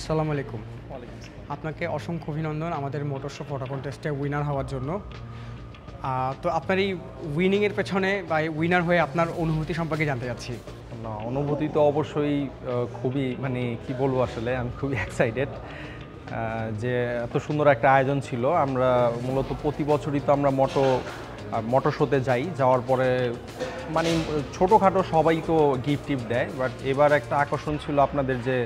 আসসালামু আলাইকুম। আপনাকে অসংখ্য অভিনন্দন আমাদের মোটর শো ফটো কন্টেস্টে উইনার হওয়ার জন্য। তো আপনার এই উইনিংয়ের পেছনে বা এই উইনার হয়ে আপনার অনুভূতি সম্পর্কে জানতে চাচ্ছি। না, অনুভূতি তো অবশ্যই খুবই কি বলবো আসলে আমি খুবই এক্সাইটেড যে এত সুন্দর একটা আয়োজন ছিল। আমরা মূলত প্রতি বছরই তো আমরা মোটর শোতে যাই, যাওয়ার পরে ছোটোখাটো সবাই তো গিফট টিফট দেয়, বাট এবার একটা আকর্ষণ ছিল আপনাদের যে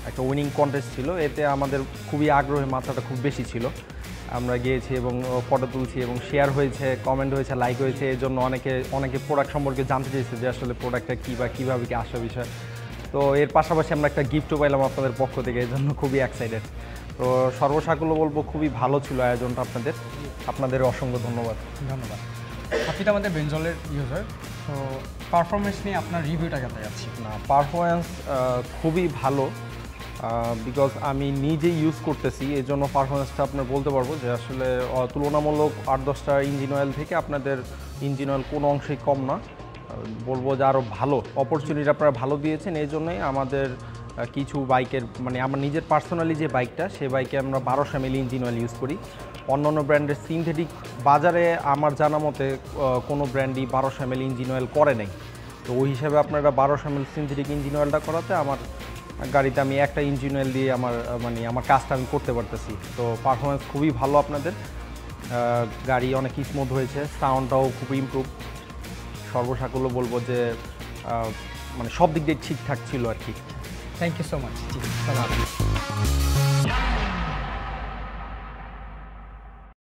একটা উইনিং কন্টেস্ট ছিল, এতে আমাদের খুবই আগ্রহের মাত্রাটা খুব বেশি ছিল। আমরা গিয়েছি এবং ফটো তুলছি এবং শেয়ার হয়েছে, কমেন্ট হয়েছে, লাইক হয়েছে। এই জন্য অনেকে প্রোডাক্ট সম্পর্কে জানতে চেয়েছে যে আসলে প্রোডাক্টটা কী বা কীভাবে কি আসা বিষয়। তো এর পাশাপাশি আমরা একটা গিফটও পাইলাম আপনাদের পক্ষ থেকে, এই জন্য খুবই এক্সাইটেড। তো সর্বসাকুল্য বলবো খুবই ভালো ছিল আয়োজনটা আপনাদের অসংখ্য ধন্যবাদ। ধন্যবাদ। আপনি তো আমাদের বেঞ্জলের ইউজার, তো পারফরমেন্স নিয়ে আপনার রিভিউটা জানতে চাচ্ছি। না, পারফরমেন্স খুবই ভালো, বিকজ আমি নিজে ইউজ করতেছি, এই জন্য পারফরমেন্সটা আপনার বলতে পারবো যে আসলে তুলনামূলক 8-10টা ইঞ্জিন অয়েল থেকে আপনাদের ইঞ্জিন অয়েল কোনো অংশেই কম না। বলবো যে আরও ভালো অপরচুনিটি আপনারা ভালো দিয়েছেন। এই জন্যই আমাদের কিছু বাইকের আমার নিজের পার্সোনালি যে বাইকটা, সে বাইকে আমরা 1200 ml ইঞ্জিন অয়েল ইউজ করি। অন্যান্য ব্র্যান্ডের সিনথেটিক বাজারে আমার জানা মতে কোনো ব্র্যান্ডই 1200 ml ইঞ্জিন অয়েল করে নাই। তো ওই হিসাবে আপনারা 1200 ml সিনথেটিক ইঞ্জিন অয়েলটা করাতে আমার গাড়িতে আমি একটা ইঞ্জিন অয়েল দিয়ে আমার কাজটা আমি করতে পারতেছি। তো পারফরমেন্স খুবই ভালো আপনাদের, গাড়ি অনেক স্মুথ হয়েছে, সাউন্ডটাও খুব ইমপ্রুভ। সর্বসাকুল্য বলবো যে সব দিক দিয়ে ঠিকঠাক ছিল আর কি। Thank you so much. জি, ধন্যবাদ।